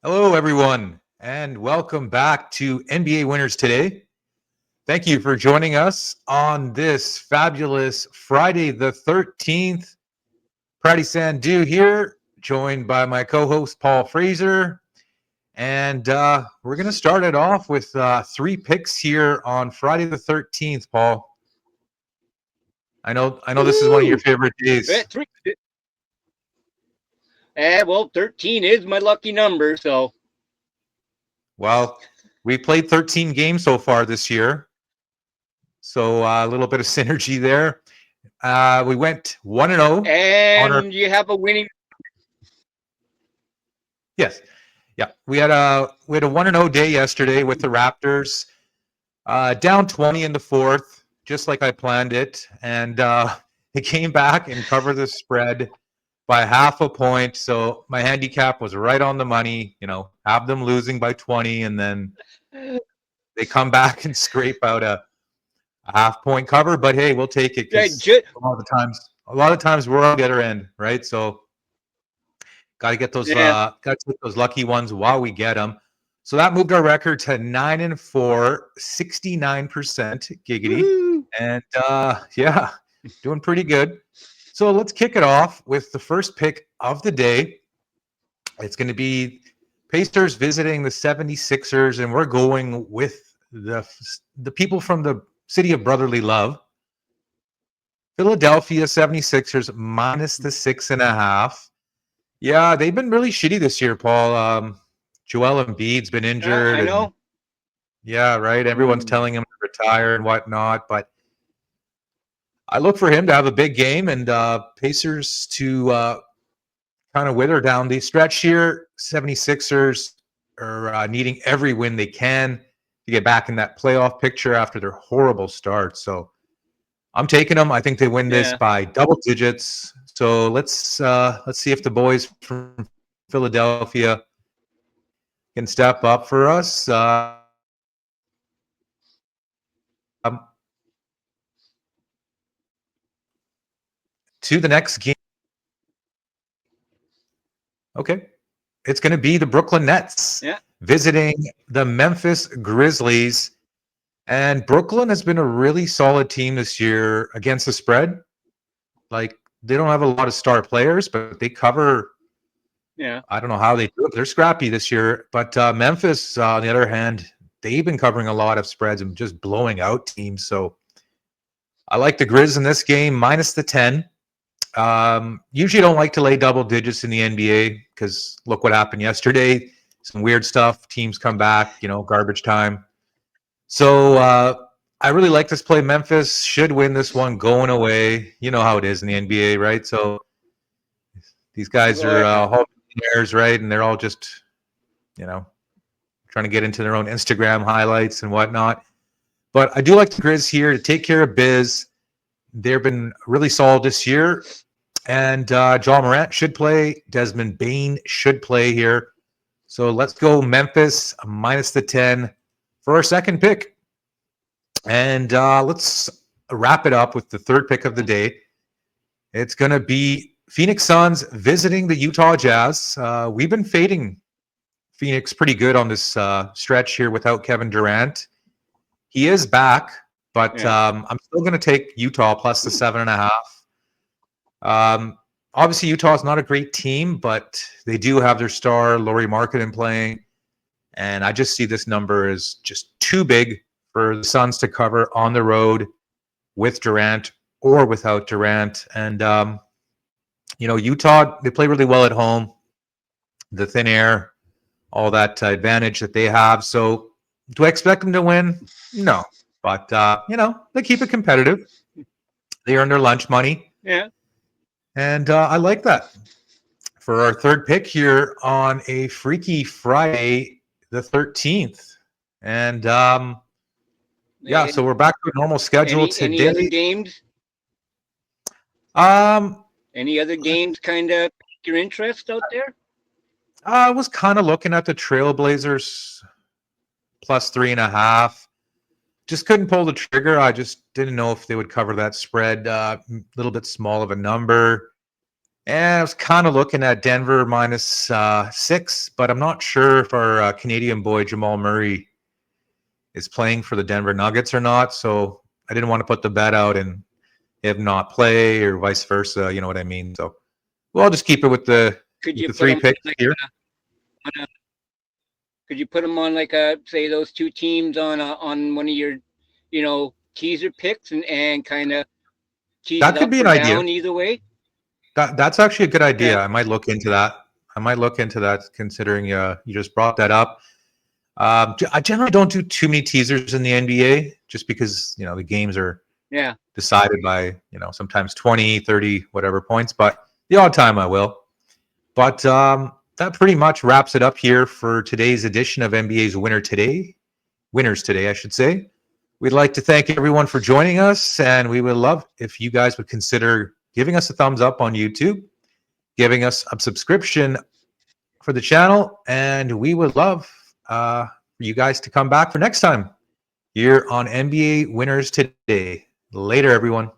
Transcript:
Hello, everyone, and welcome back to NBA Winners Today. Thank you for joining us on this fabulous Friday the 13th. Pratty Sandhu here, joined by my co host, Paul Fraser. And we're going to start it off with three picks here on Friday the 13th, Paul. I know this is one of your Woo! favorite days. Three. 13 is my lucky number, so Well, we played 13 games so far this year. So a little bit of synergy there. We went 1-0 on our. and you have a winning. Yes, yeah. We had a 1-0 day yesterday with the Raptors, down 20 in the fourth, just like I planned it, and they came back and covered the spread by half a point. So my handicap was right on the money. Have them losing by 20, and then they come back and scrape out a half point cover. But hey, we'll take it uh, because ju- a lot of times we're on the other end, right? So got to get those yeah, lucky ones while we get them. So that moved our record to 9-4, 69% giggity, woohoo! and yeah, doing pretty good. So let's kick it off with the first pick of the day. It's going to be Pacers visiting the 76ers, and we're going with the people from the city of brotherly love. Philadelphia 76ers minus the 6.5. Yeah, they've been really shitty this year, Paul. Joel Embiid's been injured, I and know. yeah, right. Everyone's Mm, telling him to retire and whatnot, but I look for him to have a big game and Pacers to kind of wither down the stretch here. 76ers are needing every win they can to get back in that playoff picture after their horrible start. So I'm taking them. I think they win this yeah, by double digits. So let's see if the boys from Philadelphia can step up for us. To the next game. Okay. It's going to be the Brooklyn Nets yeah, visiting the Memphis Grizzlies. And Brooklyn has been a really solid team this year against the spread. Like, they don't have a lot of star players, but they cover. yeah, I don't know how they do it. They're scrappy this year. But Memphis, on the other hand, they've been covering a lot of spreads and just blowing out teams. So I like the Grizz in this game, minus the 10. Usually don't like to lay double digits in the NBA because look what happened yesterday. Some weird stuff. Teams come back, garbage time. So I really like this play. Memphis should win this one going away. You know how it is in the NBA, right? So these guys oh are yeah, all millionaires, right? And they're all just, you know, trying to get into their own Instagram highlights and whatnot. But I do like the Grizz here to take care of biz. They've been really solid this year. And John Morant should play. Desmond Bain should play here. So let's go Memphis minus the 10 for our second pick. And let's wrap it up with the third pick of the day. It's going to be Phoenix Suns visiting the Utah Jazz. We've been fading Phoenix pretty good on this stretch here without Kevin Durant. He is back, but yeah, I'm still going to take Utah plus the 7.5. Obviously, Utah is not a great team, but they do have their star, Laurie Markkinen, playing. And I just see this number as just too big for the Suns to cover on the road with Durant or without Durant. And, Utah, they play really well at home, the thin air, all that advantage that they have. So do I expect them to win? No. But, they keep it competitive. They earn their lunch money. yeah. And I like that. For our third pick here on a Freaky Friday, the 13th. And yeah, so And we're back to a normal schedule any other today. games? Um, Any other games kind of pique your interest out there? I was kind of looking at the Trailblazers plus 3.5. Just couldn't pull the trigger. I just didn't know if they would cover that spread. A little bit small of a number. And I was kind of looking at Denver minus 6, but I'm not sure if our Canadian boy Jamal Murray is playing for the Denver Nuggets or not. So I didn't want to put the bet out and him not play or vice versa. You know what I mean? So we'll just keep it with the Could you put 3 them picks like here. could you put them on like say those two teams on one of your, teaser picks and kind of tease That it could up be or an idea. down either way? That's actually a good idea. Yeah. I might look into that. Considering you just brought that up. I generally don't do too many teasers in the NBA just because, the games are Yeah. decided by, sometimes 20, 30, whatever points, but the odd time I will. But that pretty much wraps it up here for today's edition of NBA's Winners Today, I should say. We'd like to thank everyone for joining us, and we would love if you guys would consider giving us a thumbs up on YouTube, giving us a subscription for the channel, and we would love for you guys to come back for next time here on NBA Winners Today. Later, everyone.